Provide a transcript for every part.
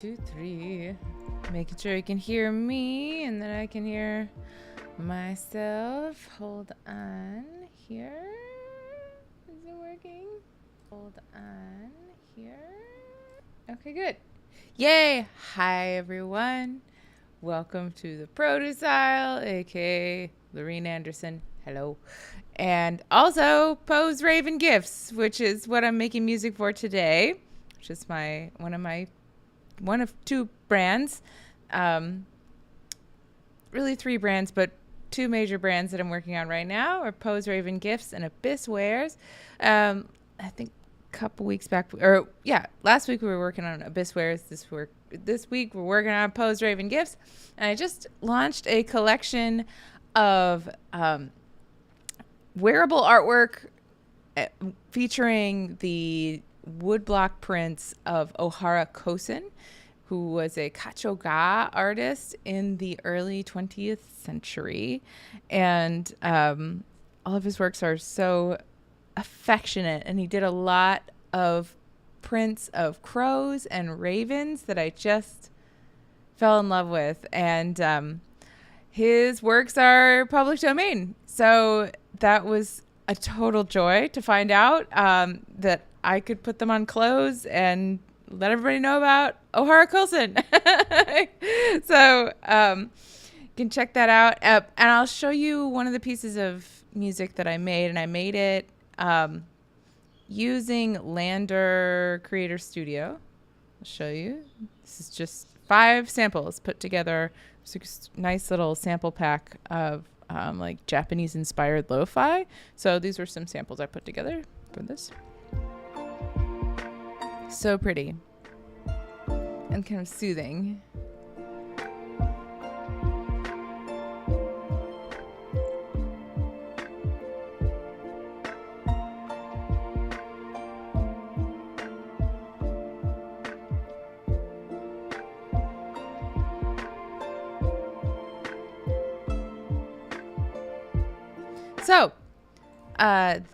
2, 3. Making sure you can hear me and then I can hear myself. Hold on here. Is it working? Hold on here. Okay, good. Yay! Hi, everyone. Welcome to the Produce Aisle, aka Lorene Anderson. Hello. And also Pose Raven Gifts, which is what I'm making music for today, which is one of two brands, really three brands, but two major brands that I'm working on right now are Pose Raven Gifts and Abyss Wares. I think a couple weeks back, last week we were working on Abyss Wares. This week we're working on Pose Raven Gifts, and I just launched a collection of wearable artwork featuring the woodblock prints of Ohara Kosen, who was a Kachoga artist in the early 20th century. And all of his works are so affectionate. And he did a lot of prints of crows and ravens that I just fell in love with. And his works are public domain. So that was a total joy to find out that I could put them on clothes and let everybody know about Ohara Coulson. So you can check that out. And I'll show you one of the pieces of music that I made. And I made it using LANDR Creator Studio. I'll show you. This is just 5 samples put together. It's a nice little sample pack of like Japanese inspired lo-fi. So these were some samples I put together for this. So pretty and kind of soothing. So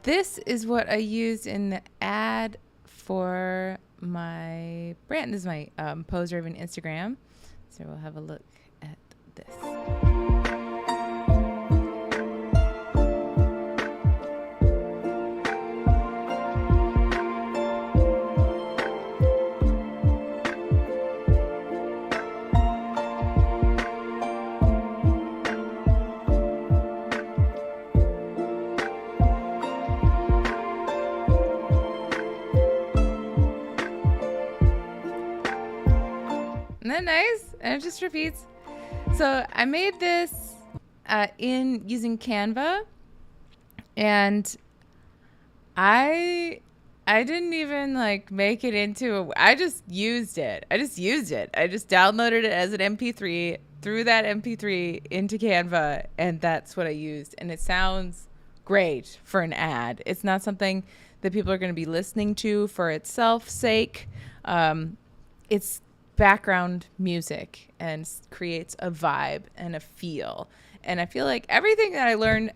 this is what I used in the ad for my brand. This is my Pose Raven Instagram. So we'll have a look at this. Isn't that nice? And it just repeats. So I made this in using Canva, and I didn't even like make it into I just used it. I just downloaded it as an MP3, threw that MP3 into Canva, and that's what I used. And it sounds great for an ad. It's not something that people are going to be listening to for itself sake. It's background music and creates a vibe and a feel. And I feel like everything that I learned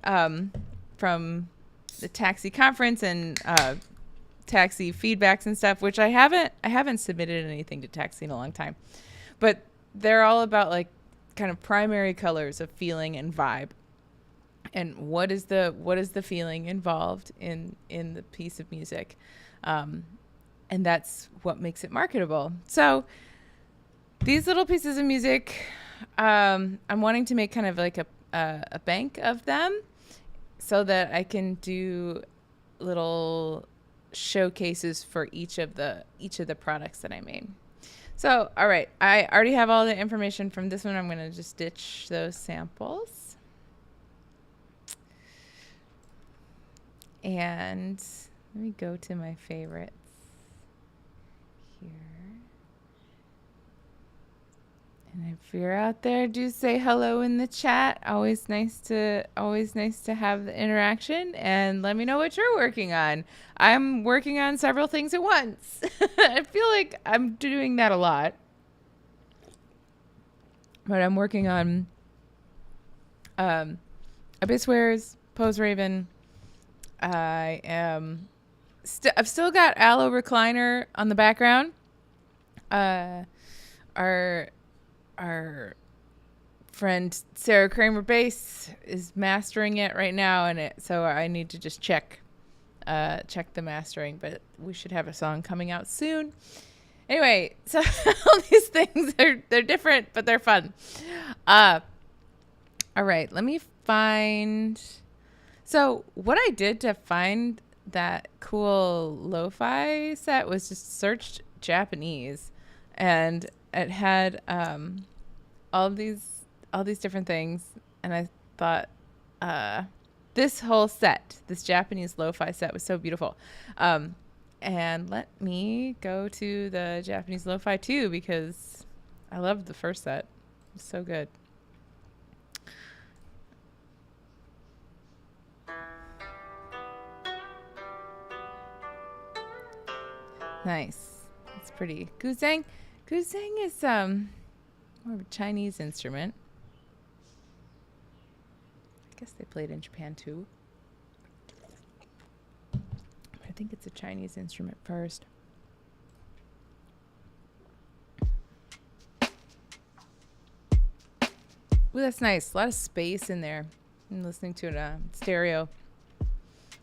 from the taxi conference and taxi feedbacks and stuff, which I haven't submitted anything to taxi in a long time, but they're all about like kind of primary colors of feeling and vibe. And what is the feeling involved in the piece of music? And that's what makes it marketable. So these little pieces of music, I'm wanting to make kind of like a bank of them so that I can do little showcases for each of the products that I made. So, all right, I already have all the information from this one. I'm going to just ditch those samples. And let me go to my favorites here. And if you're out there, do say hello in the chat. Always nice to have the interaction, and let me know what you're working on. I'm working on several things at once. I feel like I'm doing that a lot. But I'm working on Abyss Wares, Pose Raven. I've still got Aloe Recliner on the background. our friend Sarah Kramer Bass is mastering it right now, and so I need to just check the mastering, but we should have a song coming out soon. Anyway, so all these things they're different, but they're fun. All right, let me find. So what I did to find that cool lo-fi set was just searched Japanese, and it had all these different things, and I thought this whole set, this Japanese lo-fi set, was so beautiful. And let me go to the Japanese lo-fi too, because I loved the first set. It was so good. Nice. That's pretty. Guzheng is more of a Chinese instrument. I guess they played in Japan too. I think it's a Chinese instrument first. Ooh, that's nice. A lot of space in there. I'm listening to it stereo. All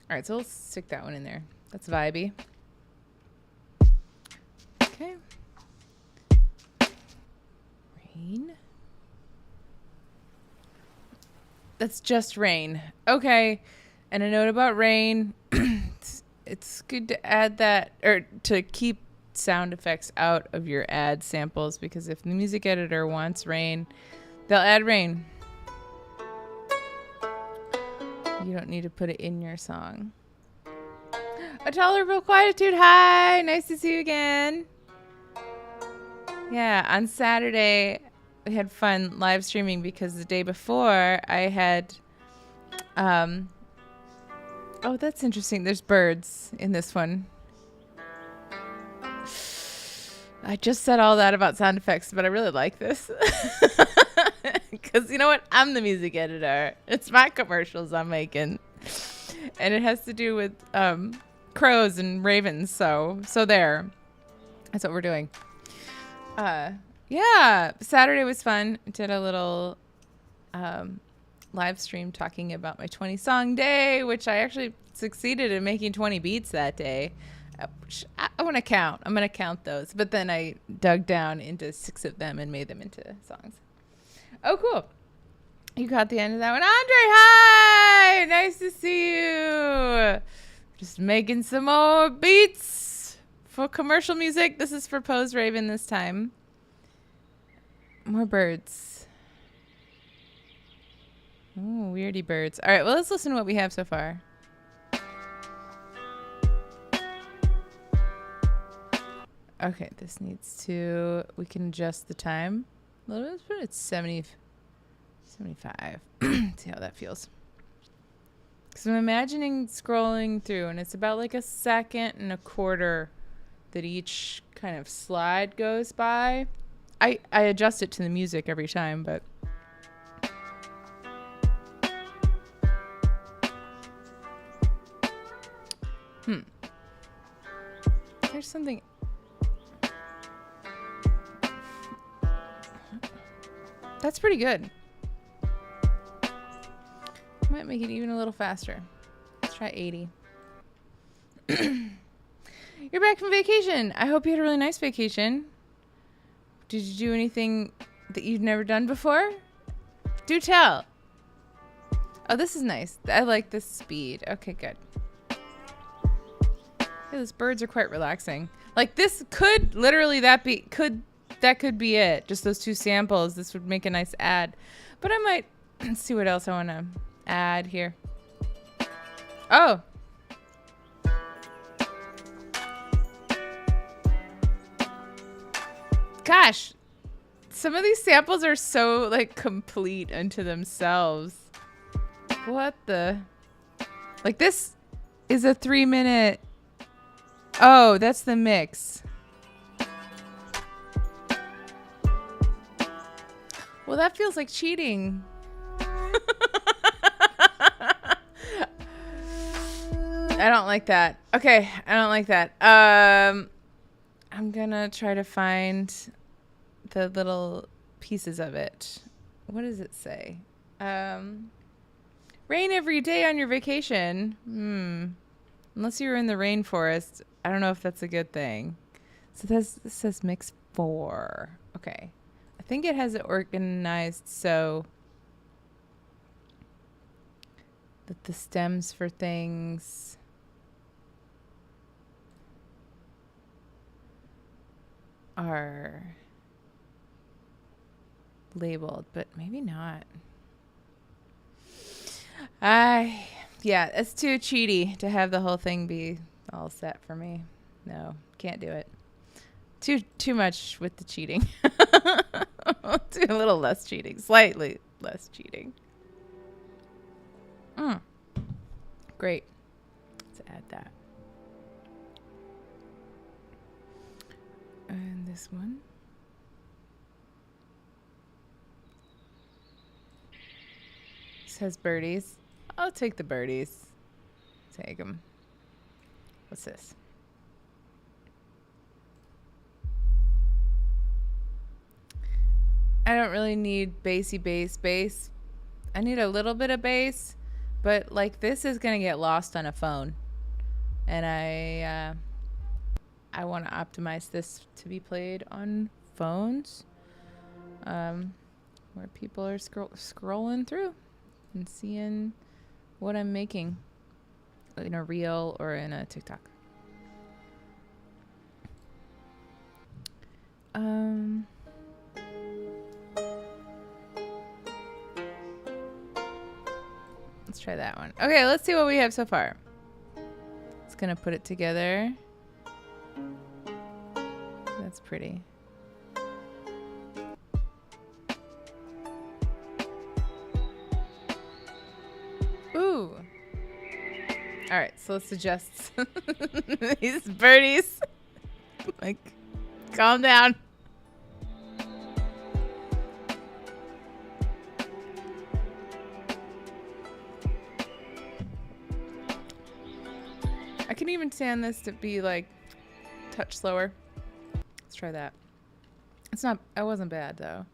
right, so let's stick that one in there. That's vibey. Okay. Rain. That's just rain. Okay. And a note about rain. It's good to add that, or to keep sound effects out of your ad samples, because if the music editor wants rain, they'll add rain. You don't need to put it in your song. A tolerable quietude. Hi. Nice to see you again. Yeah, on Saturday we had fun live streaming because the day before I had oh, that's interesting. There's birds in this one. I just said all that about sound effects, but I really like this. Because you know what? I'm the music editor. It's my commercials I'm making. And it has to do with crows and ravens. So there. That's what we're doing. Yeah, Saturday was fun. Did a little live stream talking about my 20 song day, which I actually succeeded in making 20 beats that day. I want to count. I'm going to count those. But then I dug down into 6 of them and made them into songs. Oh, cool. You caught the end of that one. Andre, hi! Nice to see you. Just making some more beats for commercial music. This is for Pose Raven this time. More birds. Ooh, weirdy birds. All right, well, let's listen to what we have so far. Okay, this needs to... We can adjust the time a little bit, but it's 75. See how that feels. Because I'm imagining scrolling through, and it's about like 1.25 seconds that each kind of slide goes by. I adjust it to the music every time, but... There's something... That's pretty good. Might make it even a little faster. Let's try 80. You're back from vacation. I hope you had a really nice vacation. Did you do anything that you've never done before? Do tell. Oh, this is nice. I like this speed. Okay, good. Yeah, those birds are quite relaxing. Like, this could literally that could be it. Just those 2 samples. This would make a nice ad. But I might see what else I want to add here. Oh. Gosh. Some of these samples are so, like, complete unto themselves. What the? Like, this is a 3-minute... Oh, that's the mix. Well, that feels like cheating. I don't like that. Okay, I don't like that. I'm gonna try to find the little pieces of it. What does it say? Rain every day on your vacation. Unless you're in the rainforest, I don't know if that's a good thing. So this says mix 4. Okay. I think it has it organized so that the stems for things are labeled, but maybe not. Yeah, it's too cheaty to have the whole thing be all set for me. No, can't do it. Too much with the cheating. Do a little less cheating, slightly less cheating. Great. Let's add that. And this one. Says birdies. I'll take the birdies. Take them. What's this? I don't really need bassy bass. I need a little bit of bass, but like this is gonna get lost on a phone, and I want to optimize this to be played on phones, where people are scrolling through and seeing what I'm making in a reel or in a TikTok. Let's try that one. Okay, let's see what we have so far. It's gonna put it together. That's pretty. Ooh. All right, so let's adjust these birdies. Like, calm down. I can even stand this to be like touch slower. Let's try that. It's not, it wasn't bad though.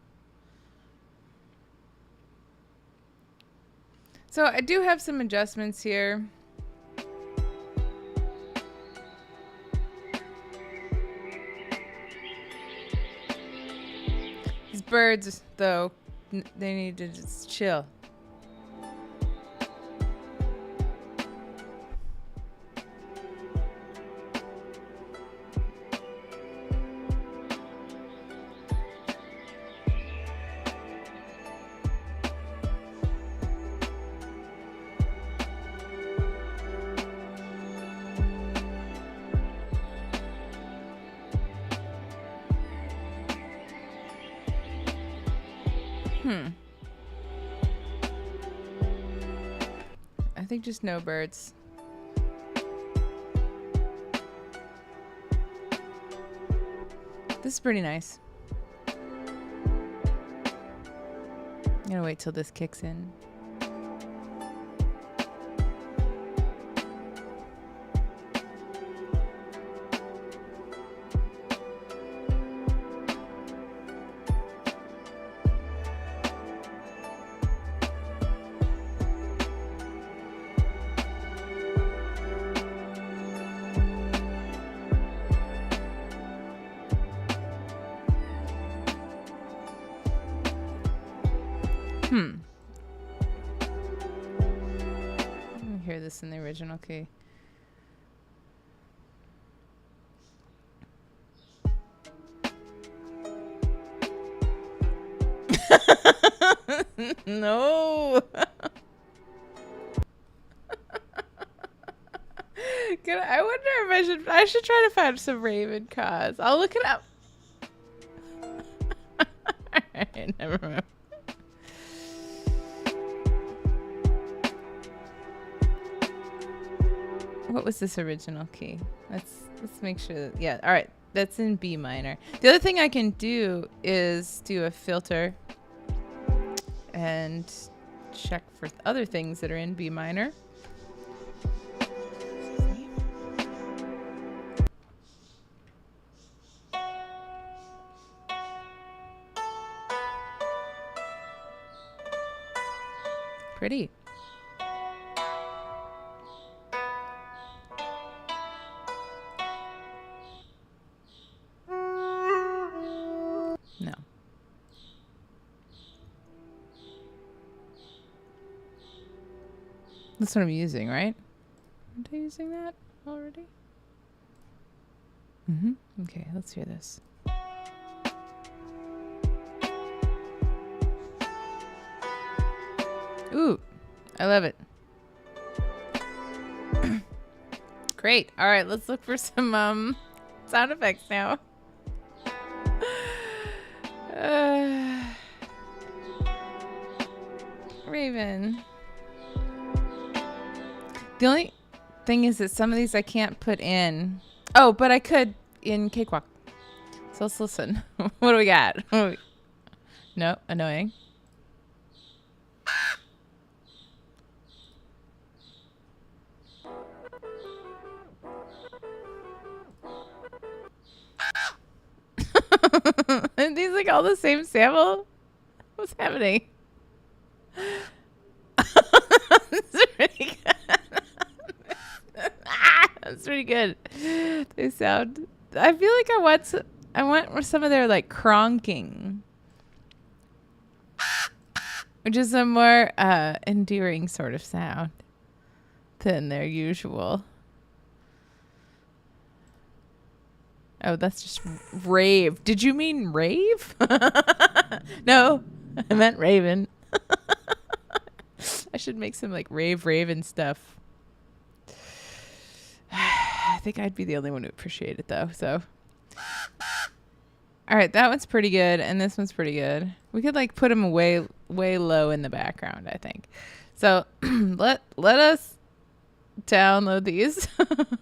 So I do have some adjustments here. These birds though, they need to just chill. I think just no birds. This is pretty nice. I'm gonna wait till this kicks in. Hear this in the original key. No. I wonder if I should try to find some Raven cause. I'll look it up. Alright, never mind. What was this original key? Let's make sure that, yeah, all right, that's in B minor. The other thing I can do is do a filter and check for other things that are in B minor. Pretty. No. That's what I'm using, right? Aren't I using that already? Mm-hmm. Okay, let's hear this. Ooh, I love it. Great. All right, let's look for some sound effects now. Raven. The only thing is that some of these I can't put in. Oh, but I could in Cakewalk. So let's listen. What do we got? No, annoying. Are these like all the same sample? What's happening? That's pretty good. That's pretty good. They sound. I feel like I want some of their like cronking, which is a more endearing sort of sound than their usual. Oh, that's just rave. Did you mean rave? No, I meant Raven. I should make some like Raven stuff. I think I'd be the only one who appreciate it though. So, all right, that one's pretty good, and this one's pretty good. We could like put them way low in the background, I think. So let us download these. Download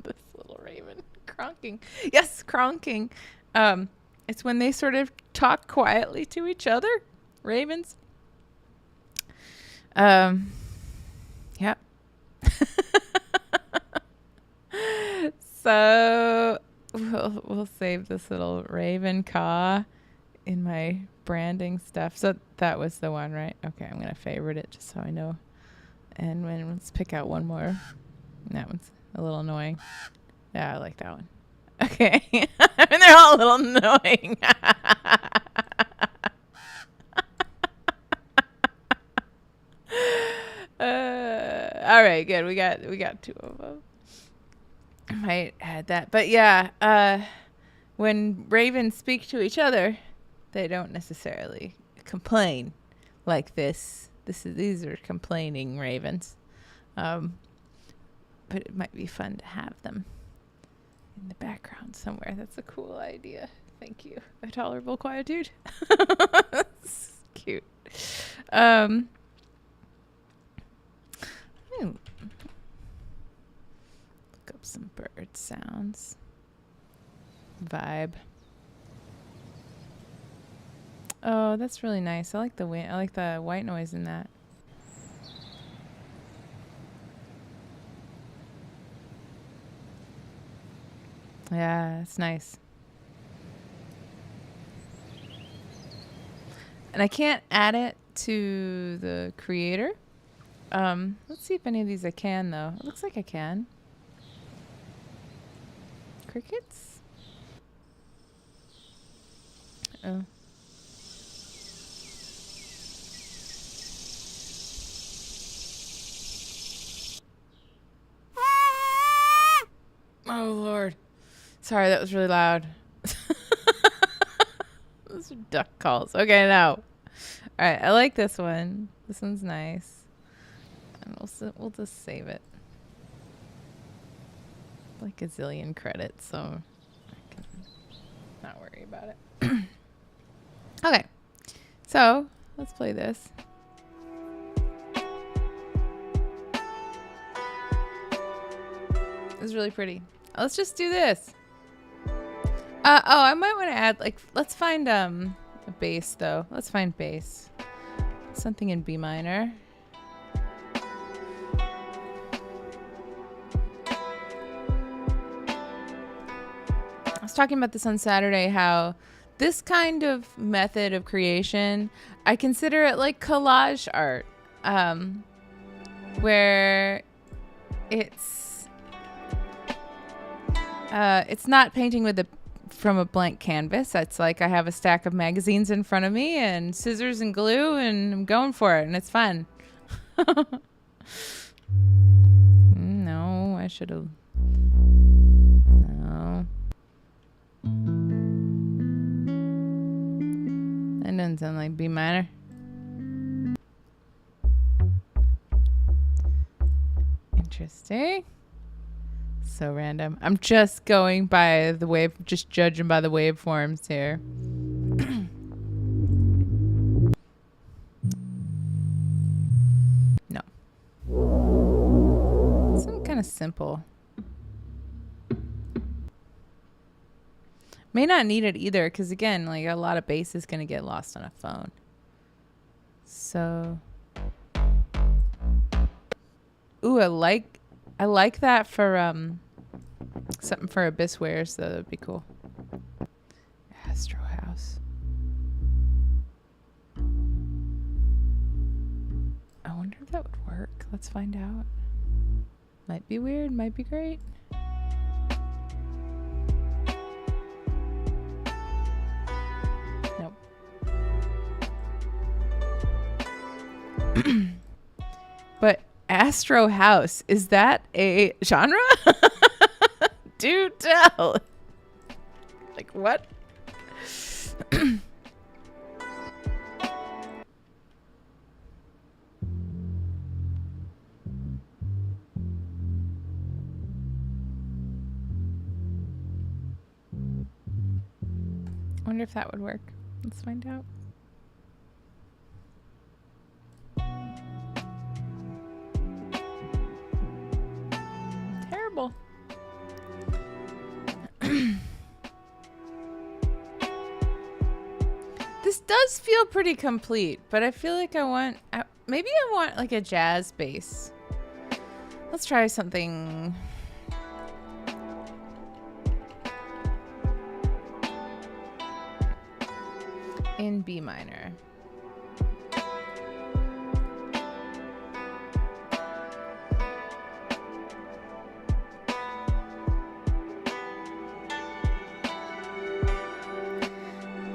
this little Raven cronking. Yes, cronking. It's when they sort of talk quietly to each other. Ravens. Yep. So we'll save this little Raven caw in my branding stuff. So that was the one, right? Okay, I'm gonna favorite it just so I know. And let's pick out one more. That one's a little annoying. Yeah, I like that one. Okay. I mean, they're all a little annoying. All right, good. We got two of them. I might add that. But yeah, when ravens speak to each other, they don't necessarily complain like this. These are complaining ravens. But it might be fun to have them in the background somewhere. That's a cool idea. Thank you. A tolerable quietude. That's cute. Look up some bird sounds. Vibe. Oh, that's really nice. I like the wind. I like the white noise in that. Yeah, it's nice. And I can't add it to the creator. Let's see if any of these I can, though. It looks like I can. Crickets? Oh. Oh, Lord. Sorry, that was really loud. Those are duck calls. Okay, now. All right, I like this one. This one's nice. And we'll just save it. Like a zillion credits, so I can not worry about it. Okay, so let's play this. It's really pretty. Let's just do this. Oh, I might want to add, like, let's find a bass, though. Let's find bass. Something in B minor. I was talking about this on Saturday, how this kind of method of creation, I consider it like collage art, where it's not painting from a blank canvas. It's like I have a stack of magazines in front of me and scissors and glue, and I'm going for it, and it's fun. No, I should have. No. That doesn't sound like B minor. Interesting. So random. I'm just going by the just judging by the waveforms here. No. Something kind of simple. May not need it either, because again, like a lot of bass is going to get lost on a phone. So, ooh, I like that for something for Abyss wear, so that'd be cool. Astro House. I wonder if that would work. Let's find out. Might be weird, might be great. Nope. But Astro House, is that a genre? Do tell. Like what? Wonder if that would work. Let's find out. Terrible. This does feel pretty complete, but I feel like maybe I want like a jazz bass. Let's try something. In B minor.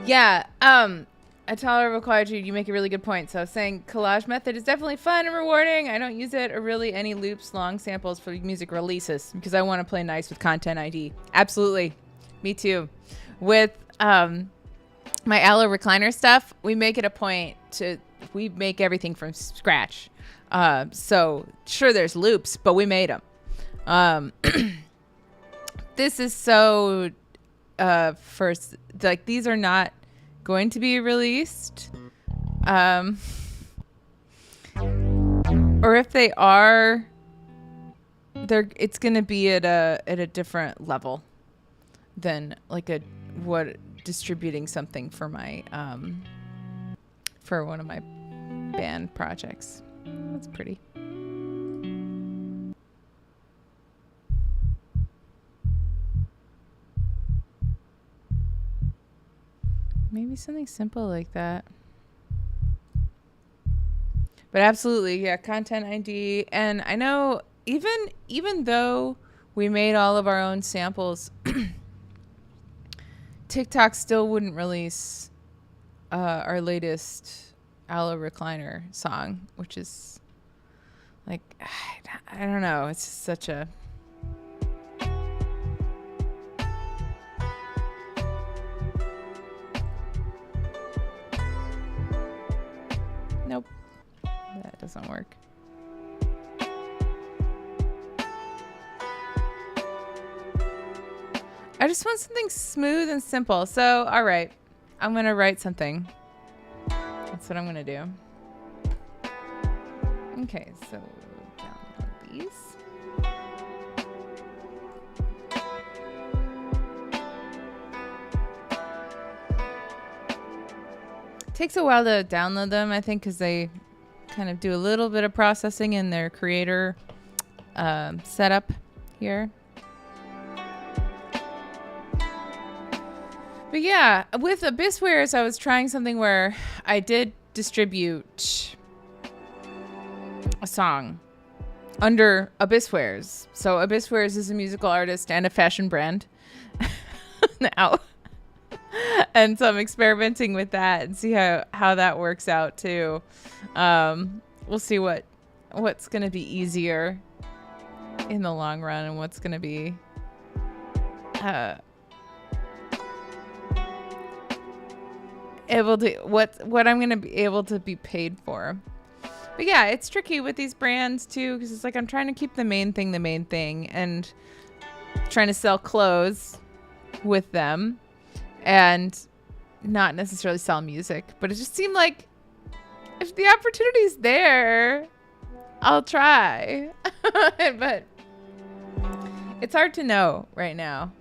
Yeah, a tolerable quietude, you make a really good point. So I was saying collage method is definitely fun and rewarding. I don't use it or really any loops, long samples for music releases because I want to play nice with Content ID. Absolutely. Me too. With my Allo recliner stuff, we make it a point we make everything from scratch. So sure there's loops, but we made them. This is so first, like these are not going to be released. Or if they are, it's going to be at a different level than like distributing something for my for one of my band projects. That's pretty. Maybe something simple like that. But absolutely, yeah, Content ID. And I know even though we made all of our own samples, TikTok still wouldn't release our latest Allo recliner song, which is like, I don't know. It's just such a... Nope. That doesn't work. I just want something smooth and simple. So, all right. I'm going to write something. That's what I'm going to do. Okay, so download these. Takes a while to download them, I think, because they kind of do a little bit of processing in their creator setup here. But yeah, with Abysswares, I was trying something where I did distribute a song under Abysswares. So Abysswares is a musical artist and a fashion brand now. And so I'm experimenting with that and see how that works out too. We'll see what's going to be easier in the long run and what's going to be able to what I'm going to be able to be paid for. But yeah, it's tricky with these brands too, because it's like I'm trying to keep the main thing and trying to sell clothes with them and not necessarily sell music. But it just seemed like if the opportunity's there, I'll try. But it's hard to know right now.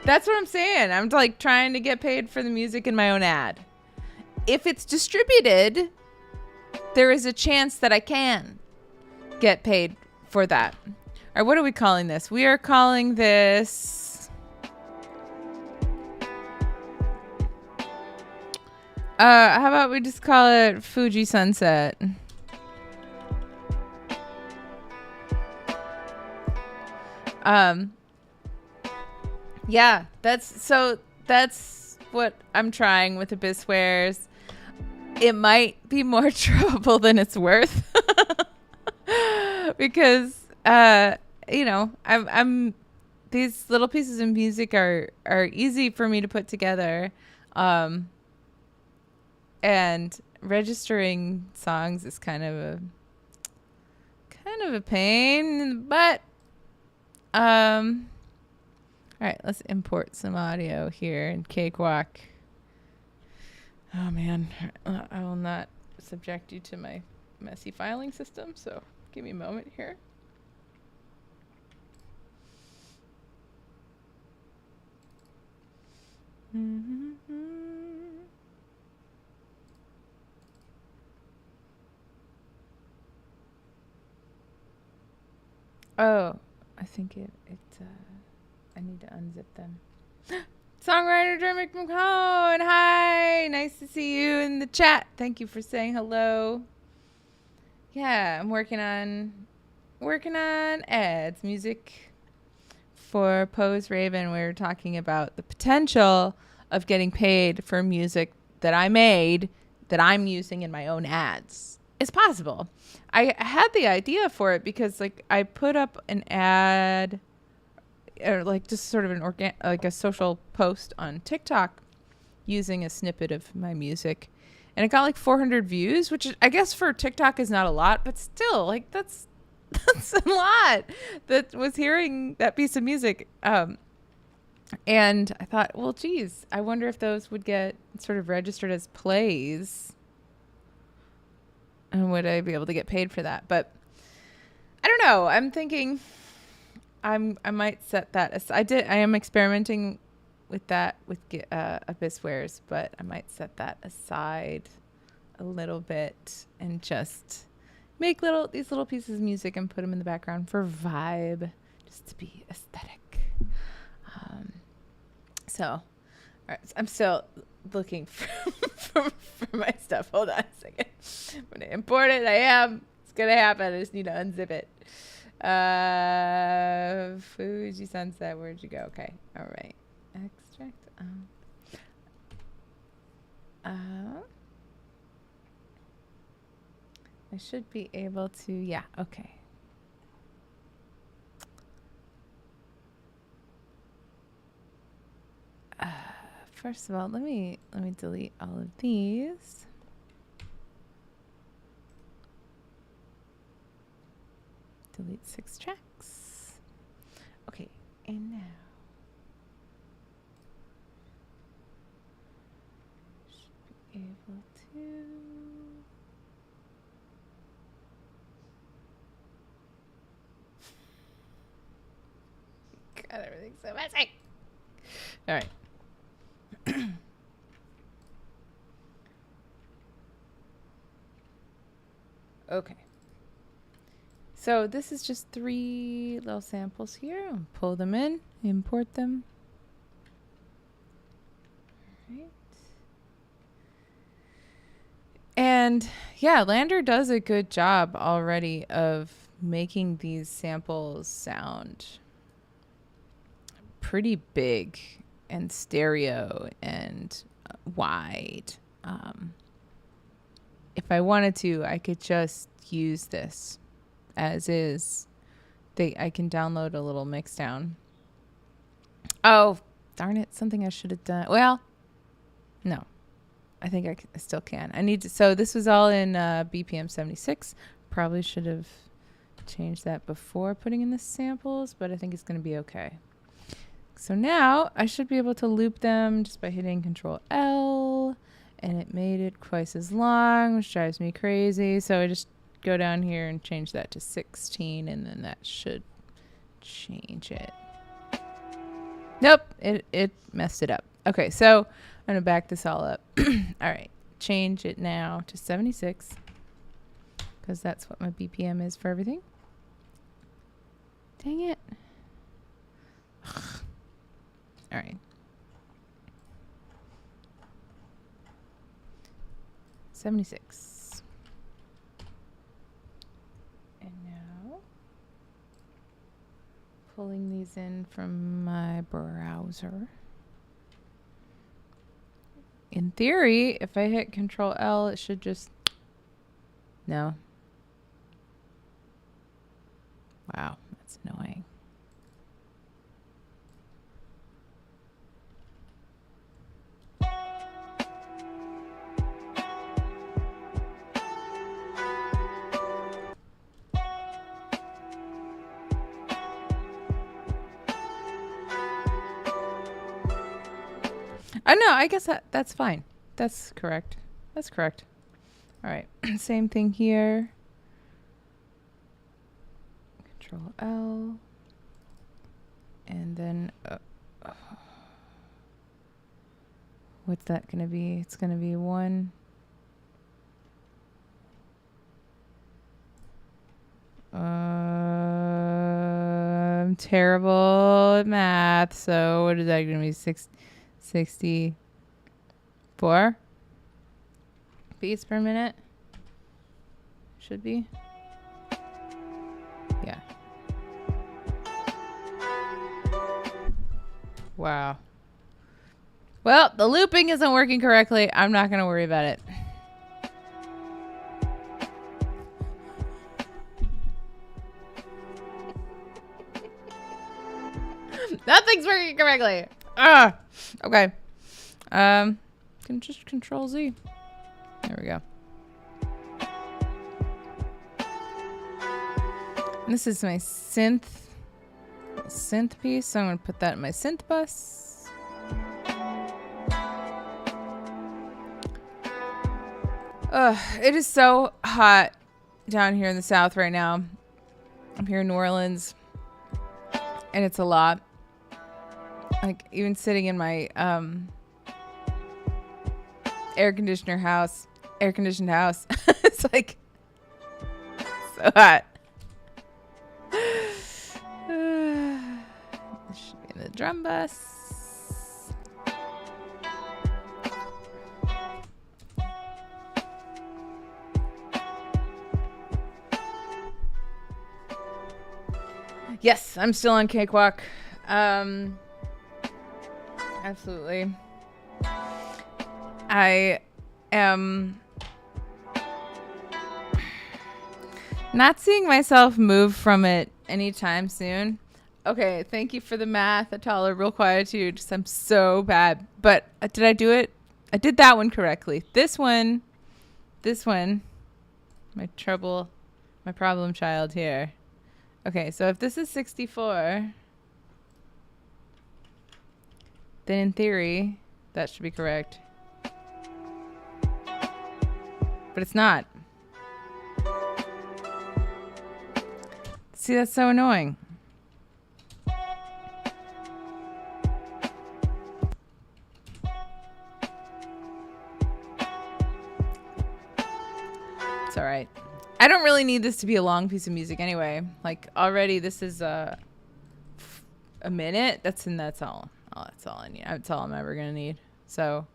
That's what I'm saying. I'm like trying to get paid for the music in my own ad. If it's distributed, there is a chance that I can get paid for that. All right, what are we calling this? We are calling this how about we just call it Fuji Sunset? Yeah, that's what I'm trying with Abysswares. It might be more trouble than it's worth. Because I'm these little pieces of music are easy for me to put together. And registering songs is kind of a pain in the butt. All right, let's import some audio here in Cakewalk. Oh man, I will not subject you to my messy filing system, so give me a moment here. Oh, I think I need to unzip them. Songwriter Dermot McCone, hi! Nice to see you in the chat. Thank you for saying hello. Yeah, I'm working on ads, music for Pose Raven. We were talking about the potential of getting paid for music that I made that I'm using in my own ads. It's possible. I had the idea for it because like I put up an ad or like just sort of like a social post on TikTok using a snippet of my music, and it got like 400 views, which I guess for TikTok is not a lot, but still like that's a lot that was hearing that piece of music. And I thought, well, geez, I wonder if those would get sort of registered as plays. And would I be able to get paid for that? But I don't know. I'm thinking I might set that aside. I am experimenting with that with Abysswares, but I might set that aside a little bit and just make these little pieces of music and put them in the background for vibe, just to be aesthetic. So, all right, I'm still looking for my stuff. Hold on a second. I'm going to import it. It's going to happen. I just need to unzip it. Fuji Sunset. Where'd you go? Okay. All right. Extract. I should be able to. Yeah. Okay. First of all, let me delete all of these. Delete 6 tracks. Okay, and now should be able to. God, everything's so messy. All right. Okay. So this is just 3 little samples here. I'll pull them in, import them. Right. And yeah, LANDR does a good job already of making these samples sound pretty big and stereo and wide. If I wanted to, I could just use this as is. I can download a little mix down. Oh, darn it. Something I should have done. Well, no. I think I still can. I need to. So this was all in BPM 76. Probably should have changed that before putting in the samples, but I think it's going to be okay. So now I should be able to loop them just by hitting Control L, and it made it twice as long, which drives me crazy. So I just go down here and change that to 16, and then that should change it. Nope, it messed it up. Okay, so I'm going to back this all up. All right, change it now to 76, because that's what my BPM is for everything. Dang it. All right. 76. And now pulling these in from my browser. In theory, if I hit Control L, it should just... No. Wow, that's annoying. No, I guess that's fine. That's correct. That's correct. All right. Same thing here. Control L. And then what's that going to be? It's going to be 1. I'm terrible at math. So what is that going to be? 64 beats per minute. Should be. Yeah. Wow. Well, the looping isn't working correctly. I'm not going to worry about it. Nothing's working correctly. Okay. Can just Control Z. There we go. And this is my synth piece, so I'm going to put that in my synth bus. It is so hot down here in the South right now. I'm here in New Orleans, and it's a lot. Like, even sitting in my air-conditioned house, it's like so hot. This should be in the drum bus. Yes, I'm still on Cakewalk. Absolutely. I am not seeing myself move from it anytime soon. Okay, thank you for the math, Atala. Real quietude. I'm so bad. But did I do it? I did that one correctly. This one, my problem child here. Okay, so if this is 64, then in theory, that should be correct. But it's not. See, that's so annoying. It's all right. I don't really need this to be a long piece of music anyway. Like, already this is a minute. That's all I need. That's all I'm ever going to need. So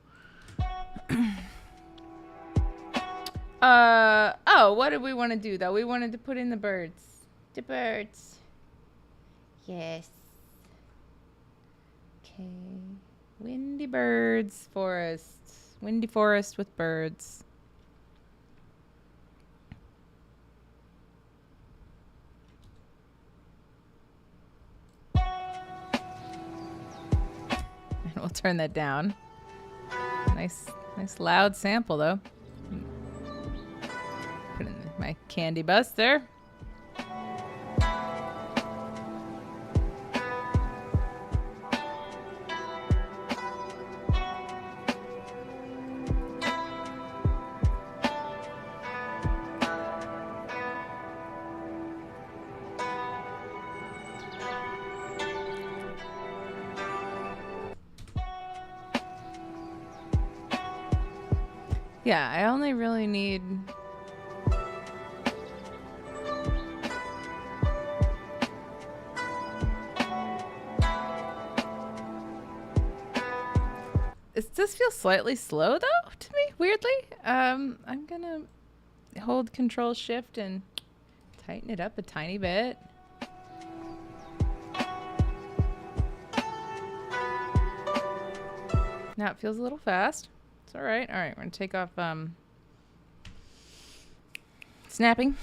Oh, what did we want to do though? We wanted to put in the birds. The birds. Yes. Okay. Windy birds forest. Windy forest with birds. And we'll turn that down. Nice loud sample though. Put in my candy buster. Yeah, I only really need It does feel slightly slow though to me, weirdly. I'm gonna hold Control Shift and tighten it up a tiny bit. Now it feels a little fast. It's all right. All right, we're gonna take off snapping.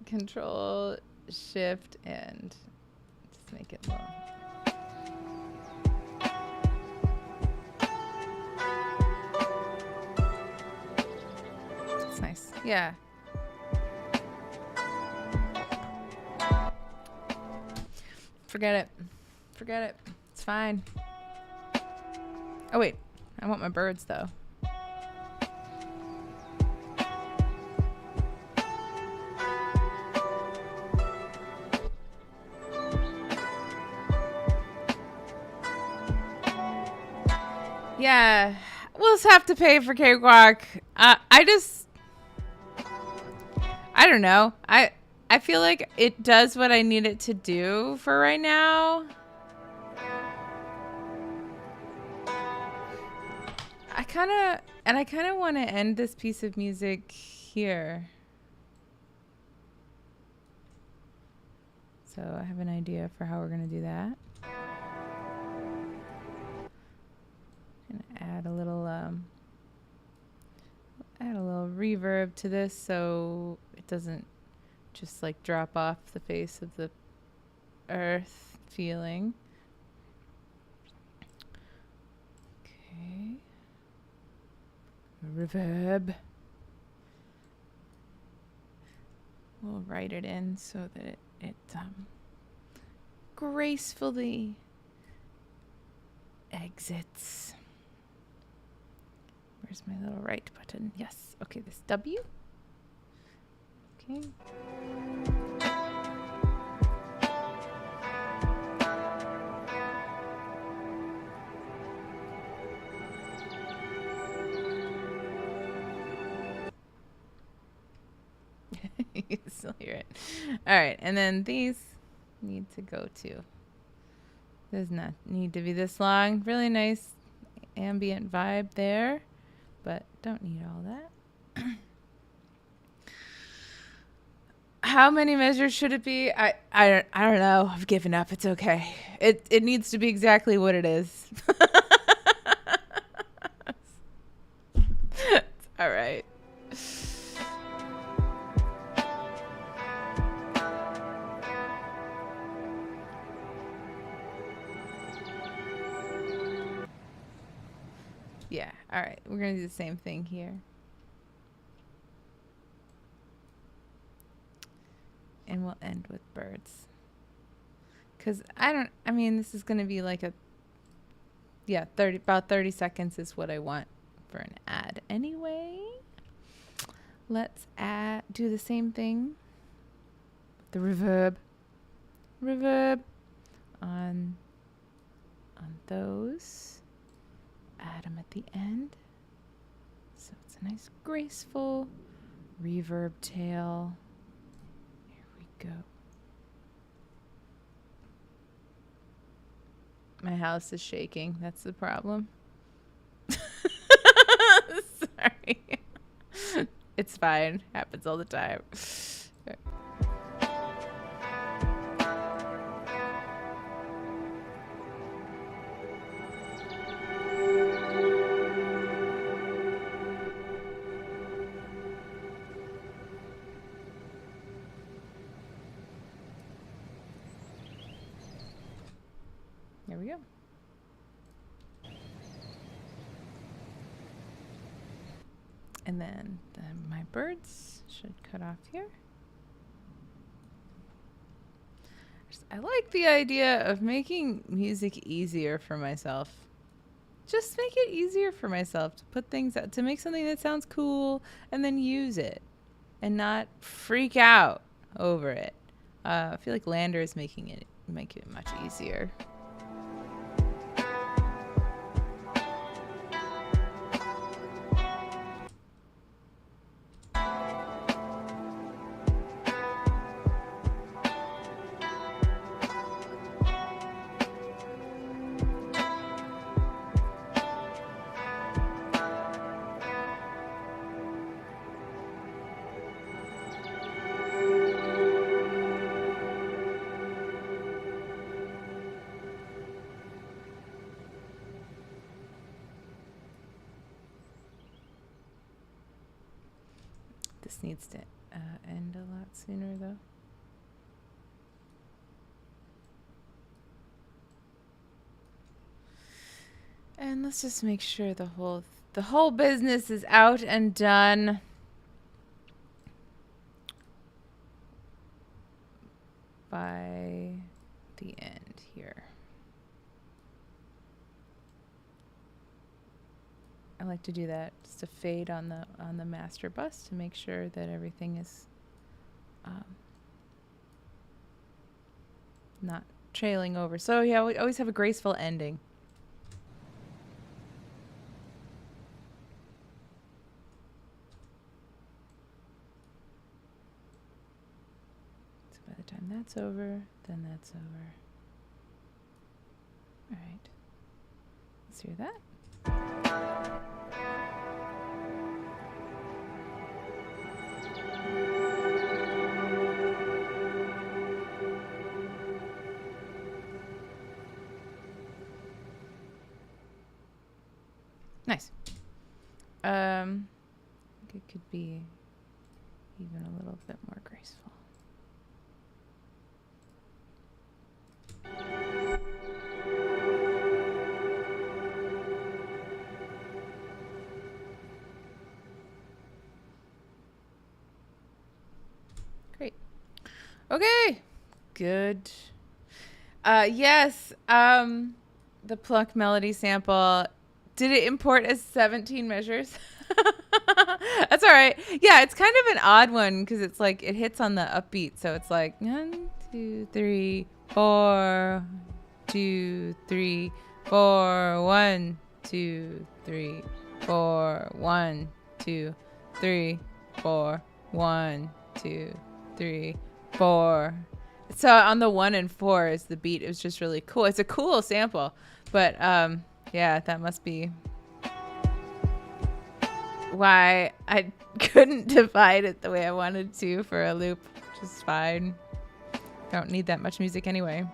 Control Shift and just make it low. It's nice. Yeah. Forget it. Forget it. It's fine. Oh wait, I want my birds though. Yeah, we'll just have to pay for Cakewalk. I don't know. I feel like it does what I need it to do for right now. I kind of want to end this piece of music here. So I have an idea for how we're going to do that. And add a little reverb to this so it doesn't just like drop off the face of the earth feeling. Okay. Reverb. We'll write it in so that it gracefully exits. Where's my little right button? Yes. Okay, this W. Okay. You can still hear it. All right, and then these need to go too. Does not need to be this long. Really nice ambient vibe there, but don't need all that. How many measures should it be? I don't know. I've given up. It's okay. It needs to be exactly what it is. It's all right. Yeah, all right. We're going to do the same thing here. And we'll end with birds. Because I mean, this is going to be like about 30 seconds is what I want for an ad anyway. Let's do the same thing. The reverb on those. Add them at the end. So it's a nice graceful reverb tail. Here we go. My house is shaking. That's the problem. It's fine. Happens all the time. There we go. And then my birds should cut off here. I like the idea of making music easier for myself. Just make it easier for myself to put things out, to make something that sounds cool and then use it and not freak out over it. I feel like LANDR is making it much easier. This needs to end a lot sooner, though. And let's just make sure the whole business is out and done. By the end here. I like to do that, just a fade on the master bus to make sure that everything is not trailing over. So yeah, we always have a graceful ending. So by the time that's over, then that's over. All right, let's hear that. Nice. I think it could be even a little bit more graceful. Great. Okay. Good. Yes. The pluck melody sample. Did it import as 17 measures? That's all right. Yeah, it's kind of an odd one because it's like it hits on the upbeat. So it's like 1, 2, 3, 4, 2, 3, 4, 1, 2, 3, 4, 1, 2, 3, 4, 1, 2, 3, 4. So on the 1 and 4 is the beat. It was just really cool. It's a cool sample, but yeah, that must be why I couldn't divide it the way I wanted to for a loop, which is fine. Don't need that much music anyway.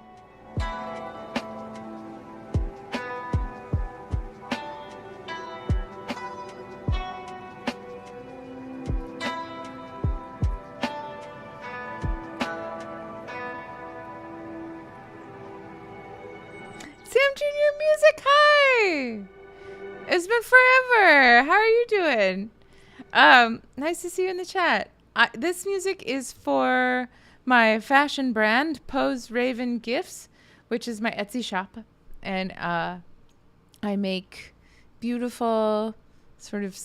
Sam Jr. Music, hi! It's been forever. How are you doing? Nice to see you in the chat. This music is for my fashion brand, Pose Raven Gifts, which is my Etsy shop. And I make beautiful sort of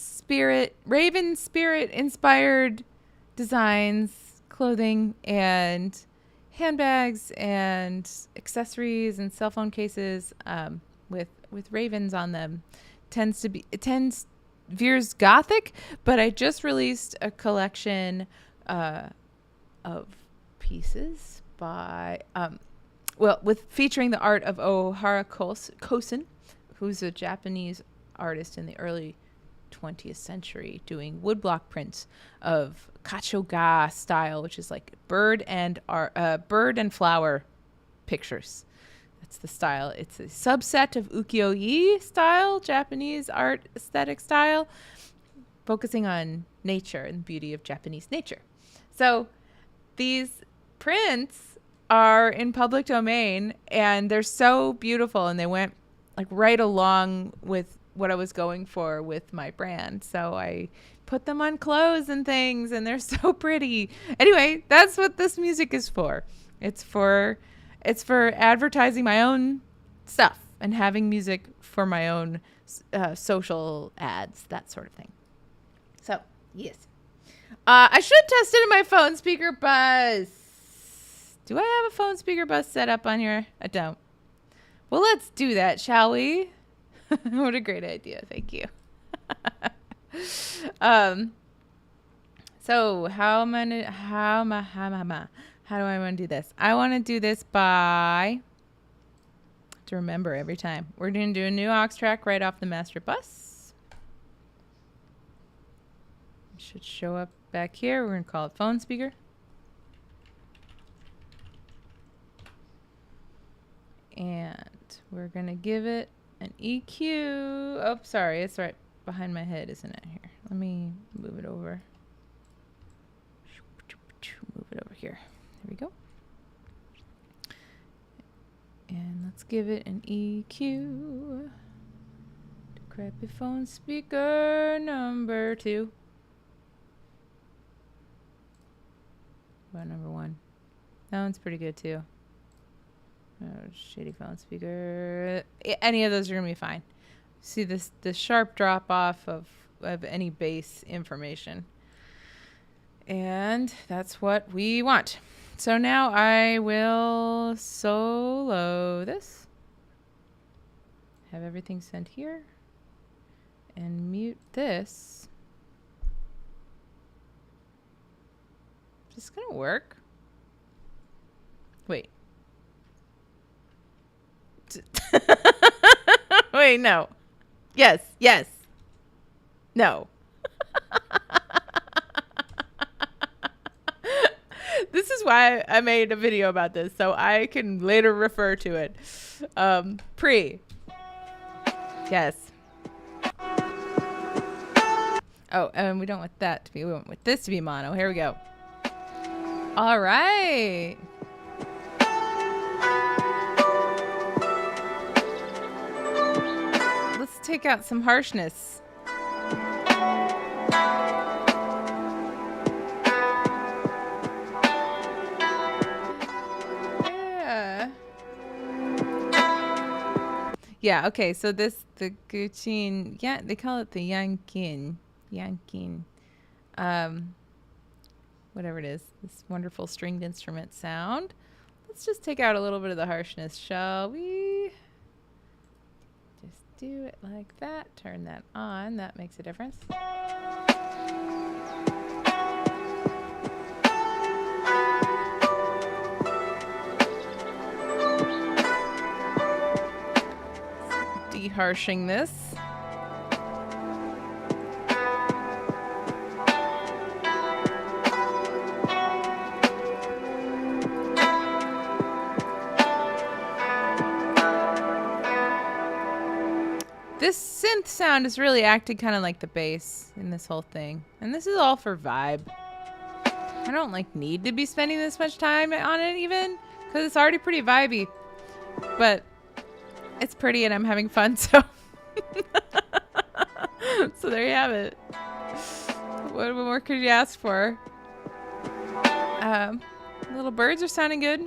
Raven spirit inspired designs, clothing, and handbags and accessories and cell phone cases with ravens on them. It veers gothic, but I just released a collection of pieces by featuring the art of Ohara Kosen, who's a Japanese artist in the early 20th century, doing woodblock prints of kachoga style, which is like bird and flower pictures. That's the style. It's a subset of ukiyo-e style, Japanese art aesthetic style, focusing on nature and the beauty of Japanese nature. So these prints are in public domain, and they're so beautiful, and they went like right along with what I was going for with my brand. So I put them on clothes and things, and they're so pretty. Anyway, that's what this music is for. It's for advertising my own stuff and having music for my own social ads, that sort of thing. So, yes. I should test it in my phone speaker buzz. Do I have a phone speaker buzz set up on here? I don't. Well, let's do that, shall we? What a great idea. Thank you. So how do I want to do this? I want to do this by, to remember every time. We're going to do a new aux track right off the master bus. It should show up back here. We're going to call it phone speaker. And we're going to give it an EQ. Oh, sorry. It's right behind my head, isn't it? Here. Let me move it over. Move it over here. There we go. And let's give it an EQ. Decrepit phone speaker number 2. What about number 1? That one's pretty good too. Oh, shitty phone speaker. Any of those are gonna be fine. See this sharp drop off of any bass information. And that's what we want. So now I will solo this. Have everything sent here. And mute this. Is this gonna work? Wait. Wait, no. Yes, yes. No. This is why I made a video about this, so I can later refer to it. Yes. Oh, and we don't want that to be, we want this to be mono. Here we go. All right. Let's take out some harshness. Yeah, okay, so the Gucci, yeah, they call it the Yankin, whatever it is, this wonderful stringed instrument sound. Let's just take out a little bit of the harshness, shall we? Just do it like that, turn that on, that makes a difference. Deharshing this. This synth sound is really acting kind of like the bass in this whole thing. And this is all for vibe. I don't need to be spending this much time on it even, because it's already pretty vibey. But it's pretty and I'm having fun, so so there you have it. What more could you ask for? Little birds are sounding good.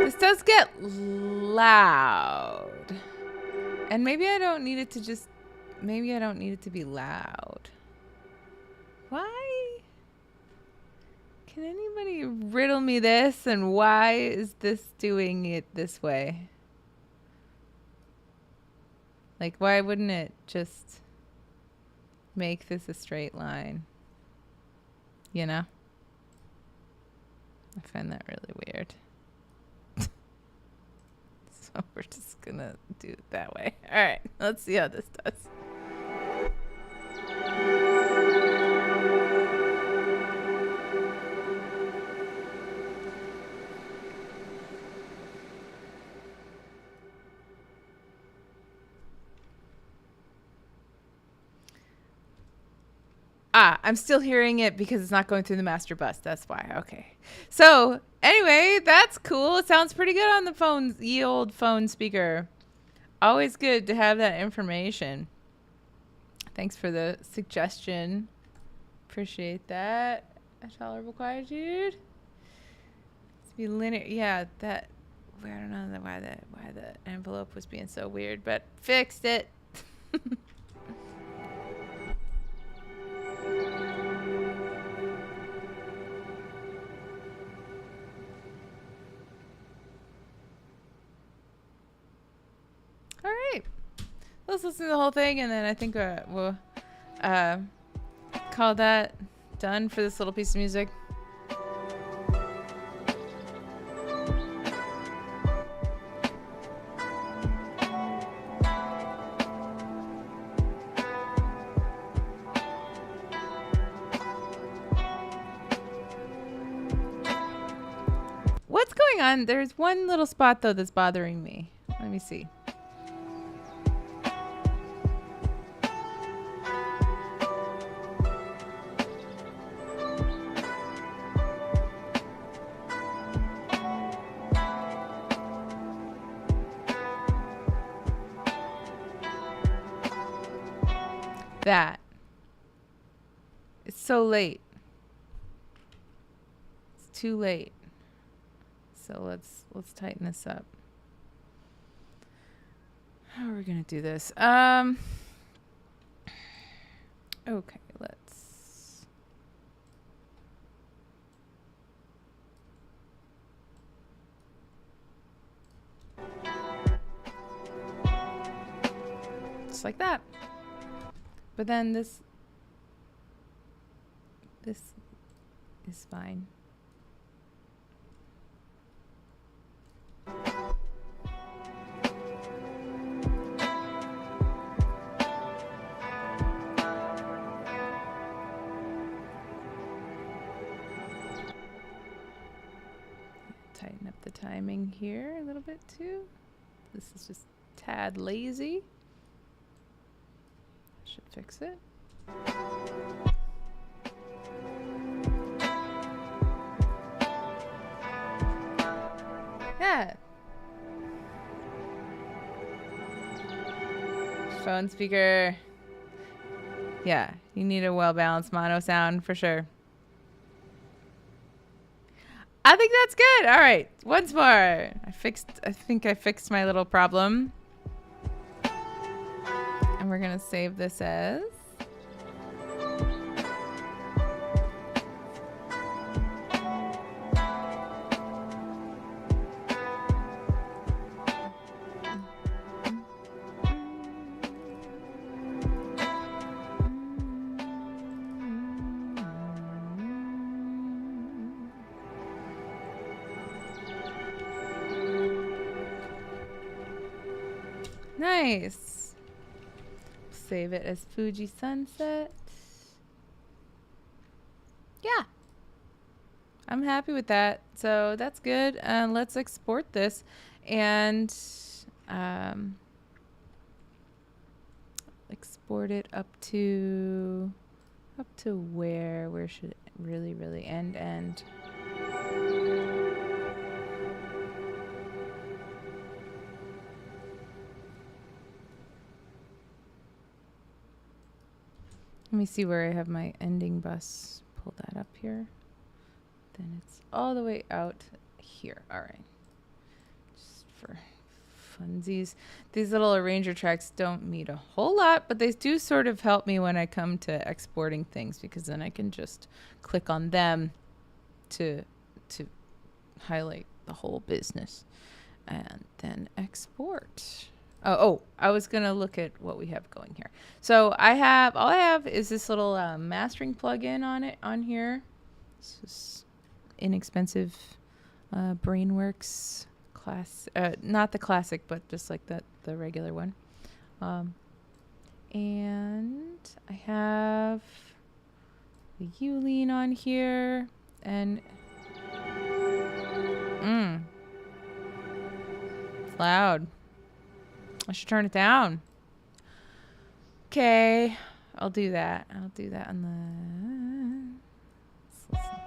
This does get loud. And maybe I don't need it to just maybe I don't need it to be loud. Why? Can anybody riddle me this? And why is this doing it this way? Like, why wouldn't it just make this a straight line? You know? I find that really weird. So we're just gonna do it that way. All right, let's see how this does. Ah, I'm still hearing it because it's not going through the master bus. That's why. Okay. So anyway, that's cool. It sounds pretty good on the phone, ye old phone speaker. Always good to have that information. Thanks for the suggestion. Appreciate that. A tolerable quietude. To be linear. Yeah, that. I don't know why the envelope was being so weird, but fixed it. All right. Let's listen to the whole thing, and then I think we'll call that done for this little piece of music. What's going on? There's one little spot, though, that's bothering me. Let me see. That. It's so late. It's too late. So let's tighten this up. How are we gonna do this? Okay, let's. Just like that. But then this is fine. Tighten up the timing here a little bit too. This is just a tad lazy. Should fix it. Yeah. Phone speaker. Yeah, you need a well-balanced mono sound for sure. I think that's good. All right, once more. I think I fixed my little problem. And we're gonna save this as nice. Save it as Fuji Sunset. Yeah. I'm happy with that. So that's good. Let's export this and export it up to where should it really end? Let me see where I have my ending bus. Pull that up here. Then it's all the way out here. All right. Just for funsies. These little arranger tracks don't mean a whole lot, but they do sort of help me when I come to exporting things, because then I can just click on them to highlight the whole business and then export. Oh, I was going to look at what we have going here. So all I have is this little mastering plugin on here. It's just inexpensive Brainworks class, not the classic, but just like the regular one. And I have the Ulean on here, and it's loud. I should turn it down. Okay, I'll do that. I'll do that on the... Let's listen.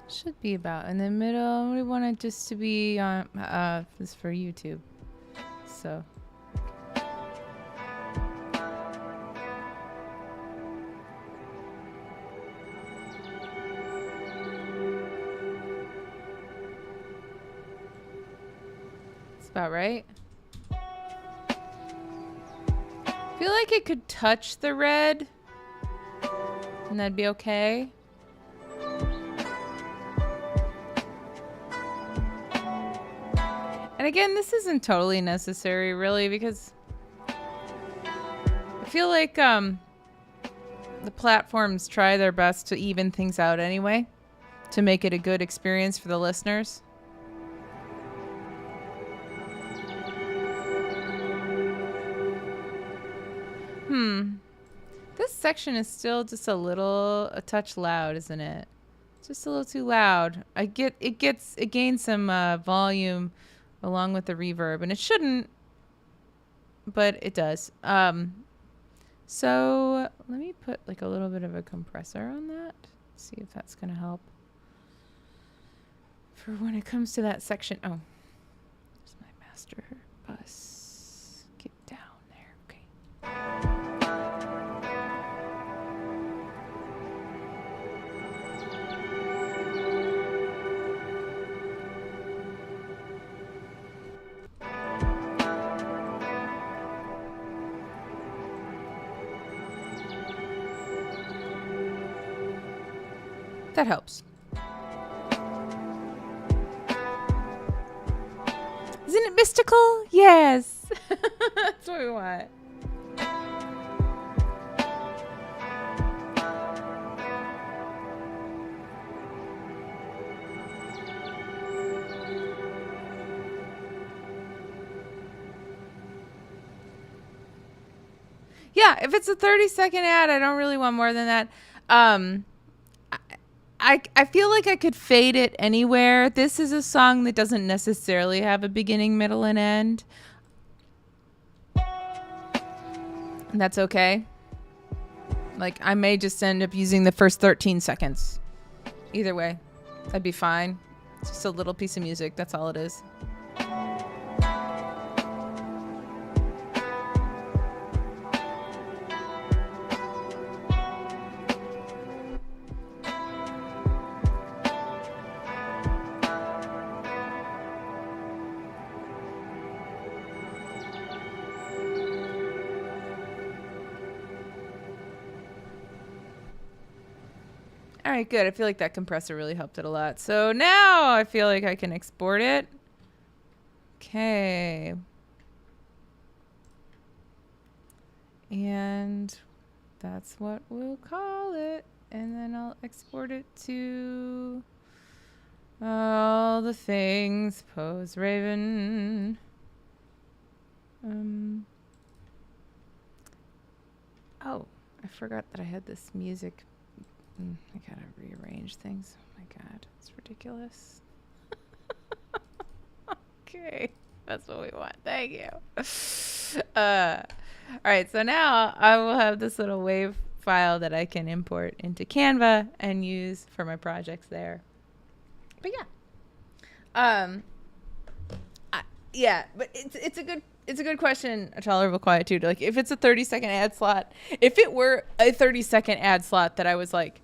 Should be about in the middle. We want it just to be on this is for YouTube. So it's about right. I feel like it could touch the red and that'd be okay. And again, this isn't totally necessary, really, because I feel like the platforms try their best to even things out anyway, to make it a good experience for the listeners. This section is still just a touch loud, isn't it? Just a little too loud. It gains some volume along with the reverb, and it shouldn't, but it does. So let me put like a little bit of a compressor on that. See if that's gonna help for when it comes to that section. Oh, there's my master bus. Get down there, okay. That helps. Isn't it mystical? Yes. That's what we want. Yeah, if it's a 30-second ad, I don't really want more than that. I feel like I could fade it anywhere. This is a song that doesn't necessarily have a beginning, middle, and end. And that's okay. Like, I may just end up using the first 13 seconds. Either way, that'd be fine. It's just a little piece of music. That's all it is. All right, good. I feel like that compressor really helped it a lot. So now I feel like I can export it. Okay. And that's what we'll call it. And then I'll export it to all the things. Pose Raven. Oh, I forgot that I had this music. I gotta rearrange things. Oh my god, it's ridiculous. Okay, that's what we want. Thank you. All right, so now I will have this little wave file that I can import into Canva and use for my projects there. But yeah, but it's a good question. A tolerable quietude. Like, if it's a 30-second ad slot, if it were a 30-second ad slot that I was like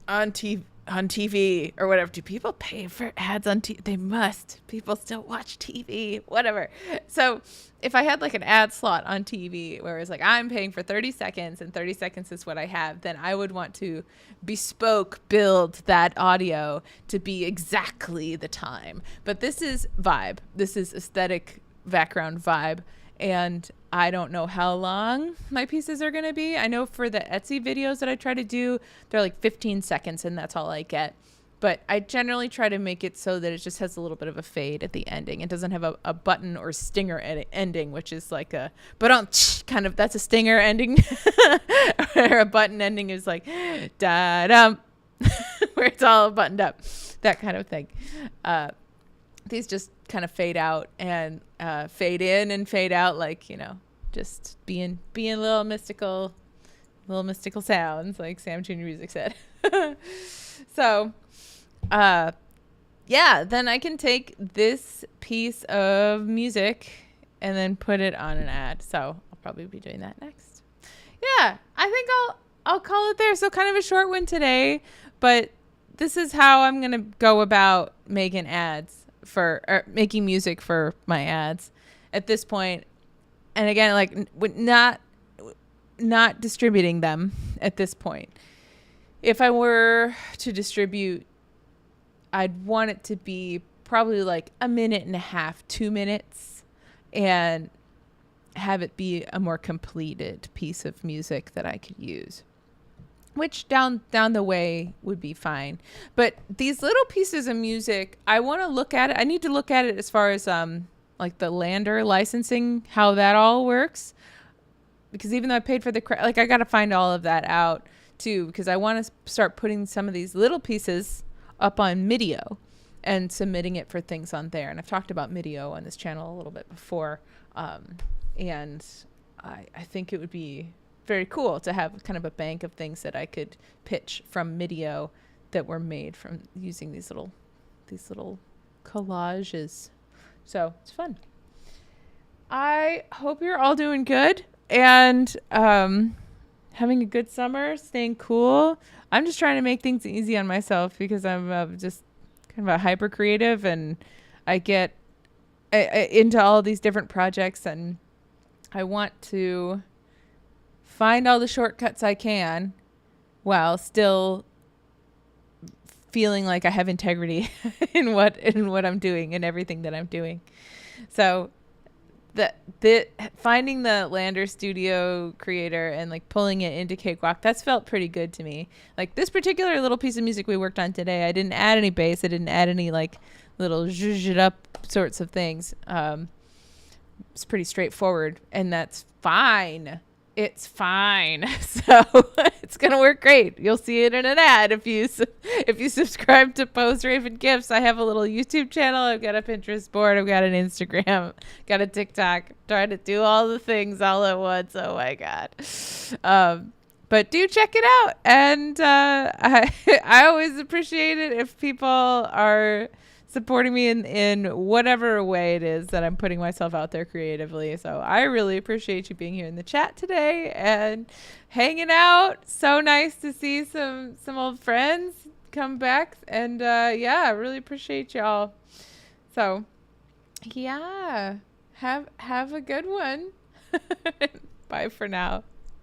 on TV, on TV or whatever. Do people pay for ads on TV? They must. People still watch TV, whatever. So if I had like an ad slot on TV where it's like, I'm paying for 30 seconds and 30 seconds is what I have, then I would want to bespoke build that audio to be exactly the time. But this is vibe. This is aesthetic background vibe. And I don't know how long my pieces are going to be. I know for the Etsy videos that I try to do, they're like 15 seconds and that's all I get. But I generally try to make it so that it just has a little bit of a fade at the ending. It doesn't have a button or stinger ending, which is like a kind of, that's a stinger ending. Or a button ending is like da-dum, where it's all buttoned up, that kind of thing. These just kind of fade out and fade in and fade out, like, you know, just being little mystical sounds, like Sam Jr. Music said. So, yeah, then I can take this piece of music and then put it on an ad. So I'll probably be doing that next. Yeah, I think I'll call it there. So kind of a short one today, but this is how I'm going to go about making ads or making music for my ads at this point. And again, like not distributing them at this point. If I were to distribute, I'd want it to be probably like 1.5 minutes, 2 minutes, and have it be a more completed piece of music that I could use, which down the way would be fine. But these little pieces of music, I want to look at it. I need to look at it as far as like the LANDR licensing, how that all works. Because even though I paid for I got to find all of that out too, because I want to start putting some of these little pieces up on Midio and submitting it for things on there. And I've talked about Midio on this channel a little bit before. And I think it would be very cool to have kind of a bank of things that I could pitch from Midio that were made from using these little collages. So it's fun. I hope you're all doing good and having a good summer, staying cool. I'm just trying to make things easy on myself because I'm just kind of a hyper creative, and I get into all these different projects, and I want to find all the shortcuts I can while still feeling like I have integrity in what I'm doing and everything that I'm doing. So the finding the LANDR Studio Creator and like pulling it into Cakewalk, that's felt pretty good to me. Like this particular little piece of music we worked on today, I didn't add any bass, I didn't add any like little zhuzh up sorts of things. It's pretty straightforward, and that's fine. It's fine. So it's going to work great. You'll see it in an ad if you subscribe to Post Raven Gifts. I have a little YouTube channel. I've got a Pinterest board. I've got an Instagram. Got a TikTok. Trying to do all the things all at once. Oh my God. But do check it out. And I always appreciate it if people are supporting me in whatever way it is that I'm putting myself out there creatively. So I really appreciate you being here in the chat today and hanging out. So nice to see some old friends come back. And yeah, I really appreciate y'all. So yeah, have a good one. Bye for now.